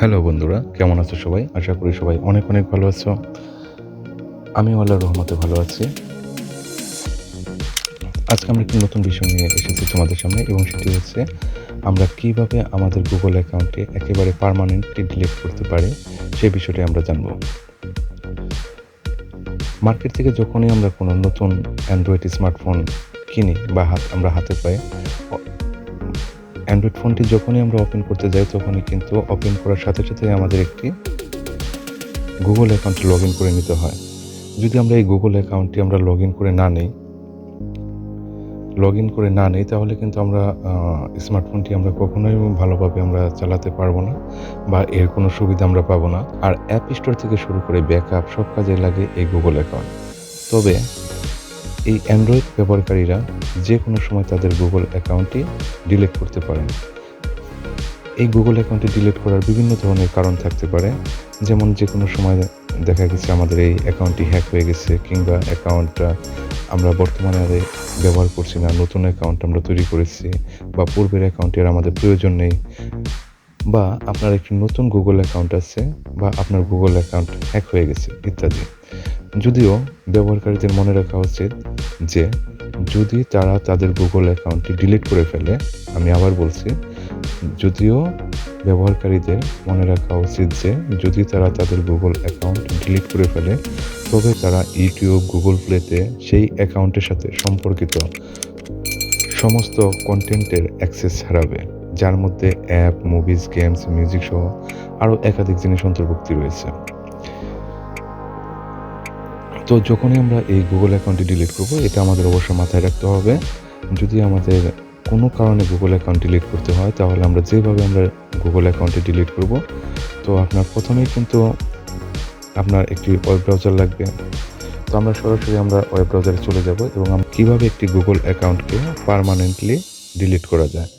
Hello বন্ধুরা, কেমন আছো সবাই? আশা করি সবাই অনেক অনেক ভালো আছো। আমিও আল্লাহর রহমতে ভালো আছি। আজকে আমরা একটি নতুন বিষয় নিয়ে এসেছি তোমাদের সামনে এবং সেটি হচ্ছে আমরা কিভাবে আমাদের গুগল অ্যাকাউন্টকে একেবারে পার্মানেন্টলি ডিলিট করতে পারি সেই বিষয়টি আমরা জানব। মার্কেট থেকে যখনই আমরা কোনো নতুন অ্যান্ড্রয়েড স্মার্টফোন কিনি বা আমরা হাতে পাই, অ্যান্ড্রয়েড ফোনটি যখনই আমরা ওপেন করতে যাই তখনই কিন্তু ওপেন করার সাথে সাথেই আমাদের একটি গুগল অ্যাকাউন্টে লগ ইন করে নিতে হয়। যদি আমরা এই গুগল অ্যাকাউন্টটি আমরা লগ ইন করে না নেই তাহলে কিন্তু আমরা স্মার্টফোনটি আমরা কখনোই ভালোভাবে আমরা চালাতে পারবো না বা এর কোনো সুবিধা আমরা পাবো না। আর অ্যাপ স্টোর থেকে শুরু করে ব্যাকআপ সব কাজে লাগে এই গুগল অ্যাকাউন্ট। তবে এই অ্যান্ড্রয়েড ব্যবহারকারীরা যে কোনো সময় তাদের গুগল অ্যাকাউন্টটি ডিলিট করতে পারেন। এই গুগল অ্যাকাউন্টটি ডিলিট করার বিভিন্ন ধরনের কারণ থাকতে পারে, যেমন যে কোনো সময় দেখা গেছে আমাদের এই অ্যাকাউন্টটি হ্যাক হয়ে গেছে কিংবা অ্যাকাউন্টটা আমরা বর্তমানে আর ব্যবহার করছি না, নতুন অ্যাকাউন্ট আমরা তৈরি করেছি বা পূর্বের অ্যাকাউন্টের আমাদের প্রয়োজন নেই, বা আপনার একটি নতুন গুগল অ্যাকাউন্ট আছে বা আপনার গুগল অ্যাকাউন্ট হ্যাক হয়ে গেছে ইত্যাদি। যদিও ব্যবহারকারীদের মনে রাখা উচিত যে যদি তারা তাদের গুগল অ্যাকাউন্টটি ডিলিট করে ফেলে, আমি আবার বলছি, যদিও ব্যবহারকারীদের মনে রাখা উচিত যে যদি তারা তাদের গুগল অ্যাকাউন্ট ডিলিট করে ফেলে তবে তারা ইউটিউব, গুগল প্লেতে সেই অ্যাকাউন্টের সাথে সম্পর্কিত সমস্ত কন্টেন্টের অ্যাক্সেস হারাবে, যার মধ্যে অ্যাপ, মুভিজ, গেমস, মিউজিক সহ আরও একাধিক জিনিস অন্তর্ভুক্তি রয়েছে। তো যখনই আমরা এই গুগল অ্যাকাউন্টটি ডিলিট করব, এটা আমাদের অবশ্যই মাথায় রাখতে হবে। যদি আমাদের কোনো কারণে গুগল অ্যাকাউন্ট ডিলিট করতে হয় তাহলে আমরা যেভাবে আমরা গুগল অ্যাকাউন্টটি ডিলিট করব, তো আপনার প্রথমেই কিন্তু আপনার একটি ওয়েব ব্রাউজার লাগবে। তো আমরা সরাসরি ওয়েব ব্রাউজারে চলে যাব এবং কীভাবে একটি গুগল অ্যাকাউন্টকে পার্মানেন্টলি ডিলিট করা যায়।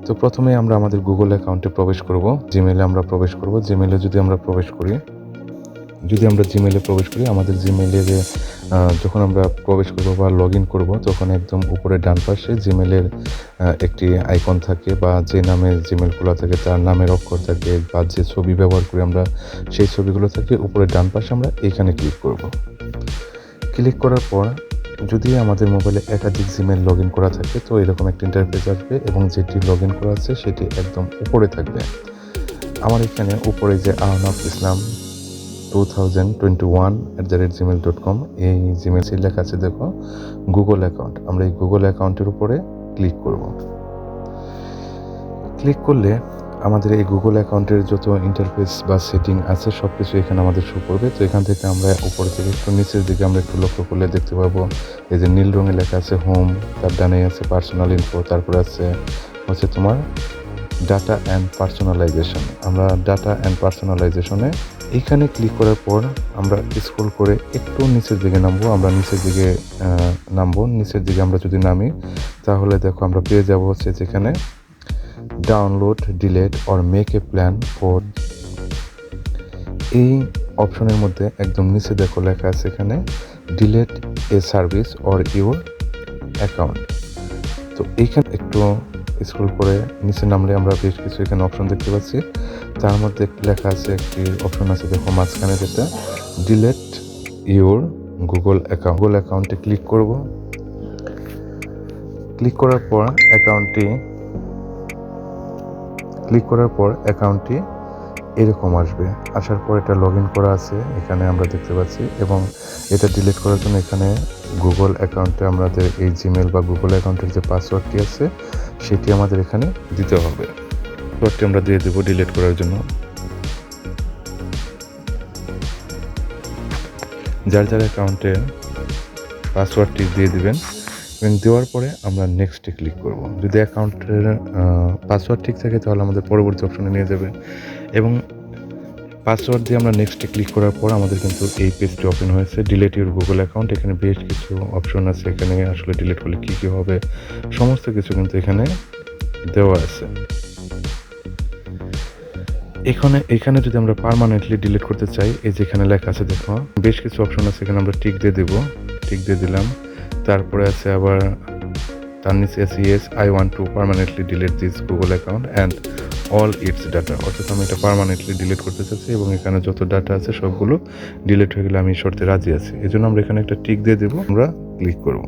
তো প্রথমে আমরা আমাদের গুগল অ্যাকাউন্টে প্রবেশ করব, জিমেইলে আমরা প্রবেশ করব। জিমেইলে যদি আমরা প্রবেশ করি আমাদের জিমেইলে যখন আমরা প্রবেশ করব বা লগ ইন করবো তখন একদম উপরে ডান পাশে জিমেইলের একটি আইকন থাকে বা যে নামে জিমেইল খোলা থাকে তার নামের অক্ষর থাকে বা যে ছবি ব্যবহার করি আমরা সেই ছবিগুলো থাকে উপরে ডান পাশে, আমরা এখানে ক্লিক করব। ক্লিক করার পর যদি আমাদের মোবাইলে একাধিক জিমেইল লগ ইন করা থাকে তো এরকম একটা ইন্টারফেস আসবে এবং যেটি লগ ইন করা আছে সেটি একদম উপরে থাকবে। আমার এখানে উপরে যে আহনাফ ইসলাম 2021@gmail.com এই জিমেইল লেখা আছে, দেখো গুগল অ্যাকাউন্ট। আমরা এই গুগল অ্যাকাউন্টের উপরে ক্লিক করব। ক্লিক করলে আমাদের এই গুগল অ্যাকাউন্টের যত ইন্টারফেস বা সেটিং আছে সব কিছু এখানে আমাদের শো করবে। তো এখান থেকে আমরা উপর থেকে একটু নিচের দিকে আমরা একটু লক্ষ্য করলে দেখতে পাবো এই যে নীল রঙে লেখা আছে হোম, তার ডানে আছে পার্সোনাল ইনফো, তারপরে হচ্ছে তোমার ডাটা অ্যান্ড পার্সোনালাইজেশন। আমরা ডাটা অ্যান্ড পার্সোনালাইজেশনে এইখানে ক্লিক করার পর আমরা স্ক্রল করে একটু নিচের দিকে নামবো। নিচের দিকে আমরা যদি নামি তাহলে দেখো আমরা পেয়ে যাব হচ্ছে যেখানে download, delete or make a plan for. এই অপশনের মধ্যে একদম নিচে দেখো লেখা আছে এখানে delete a service or your account. তো এইখানে একটু স্ক্রল করে নিচে নামলে আমরা বেশ কিছু এখানে অপশন দেখতে পাচ্ছি। তার মধ্যে লেখা আছে, একটি অপশন আছে দেখো মাঝখানে, যেটা ডিলেট ইউর গুগল অ্যাকাউন্টে ক্লিক করব। ক্লিক করার পর অ্যাকাউন্টটি এরকম আসবে। আসার পর এটা লগ ইন করা আছে এখানে আমরা দেখতে পাচ্ছি এবং এটা ডিলিট করার জন্য এখানে গুগল অ্যাকাউন্টে আমাদের এই জিমেল বা গুগল অ্যাকাউন্টের যে পাসওয়ার্ডটি আছে সেটি আমাদের এখানে দিতে হবে। পাসওয়ার্ডটি আমরা দিয়ে দেবো ডিলিট করার জন্য। যার অ্যাকাউন্টের পাসওয়ার্ডটি দিয়ে দিবেন এবং দেওয়ার পরে আমরা নেক্সটে ক্লিক করব। যদি অ্যাকাউন্টের পাসওয়ার্ড ঠিক থাকে তাহলে আমাদের পরবর্তী অপশনে নিয়ে যাবে এবং পাসওয়ার্ড দিয়ে আমরা নেক্সটে ক্লিক করার পর আমাদের কিন্তু এই পেজটি ওপেন হয়েছে, ডিলিট ইউর গুগল অ্যাকাউন্ট। এখানে বেশ কিছু অপশন আছে, এখানে আসলে ডিলিট করলে কী কী হবে সমস্ত কিছু কিন্তু এখানে দেওয়া আছে। এখানে যদি আমরা পার্মানেন্টলি ডিলিট করতে চাই, এই যেখানে লেখা আছে দেখো বেশ কিছু অপশন আছে, এখানে আমরা টিক দিয়ে দিলাম। তারপরে আছে আবার তার নিচে আছে yes I want to permanently delete this Google account and all it's data, অর্থাৎ আমি এটা পার্মানেন্টলি ডিলিট করতে চাচ্ছি এবং এখানে যত ডাটা আছে সবগুলো ডিলিট হয়ে গেলে আমি এই শর্তে রাজি আছি। এই জন্য আমরা এখানে একটা টিক দিয়ে দেবো, আমরা ক্লিক করব।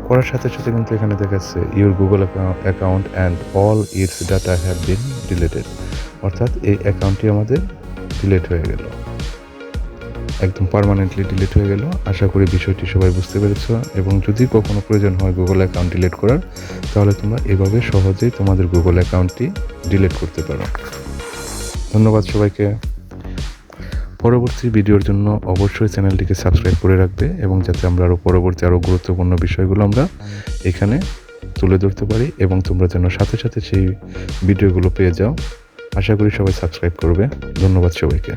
করার সাথে সাথে কিন্তু এখানে দেখাচ্ছে your Google account and all it's data have been deleted, অর্থাৎ এই অ্যাকাউন্টটি আমাদের ডিলিট হয়ে গেল, একদম পার্মানেন্টলি ডিলিট হয়ে গেল। আশা করি বিষয়টি সবাই বুঝতে পেরেছ, এবং যদি কখনো প্রয়োজন হয় গুগল অ্যাকাউন্ট ডিলিট করার, তাহলে তোমরা এভাবে সহজেই তোমাদের গুগল অ্যাকাউন্টটি ডিলিট করতে পারো। ধন্যবাদ সবাইকে। পরবর্তী ভিডিওর জন্য অবশ্যই চ্যানেলটিকে সাবস্ক্রাইব করে রাখবে, এবং যাতে আমরা আরও গুরুত্বপূর্ণ বিষয়গুলো আমরা এখানে তুলে ধরতে পারি এবং তোমরা যেন সাথে সাথে সেই ভিডিওগুলো পেয়ে যাও। আশা করি সবাই সাবস্ক্রাইব করবে। ধন্যবাদ সবাইকে।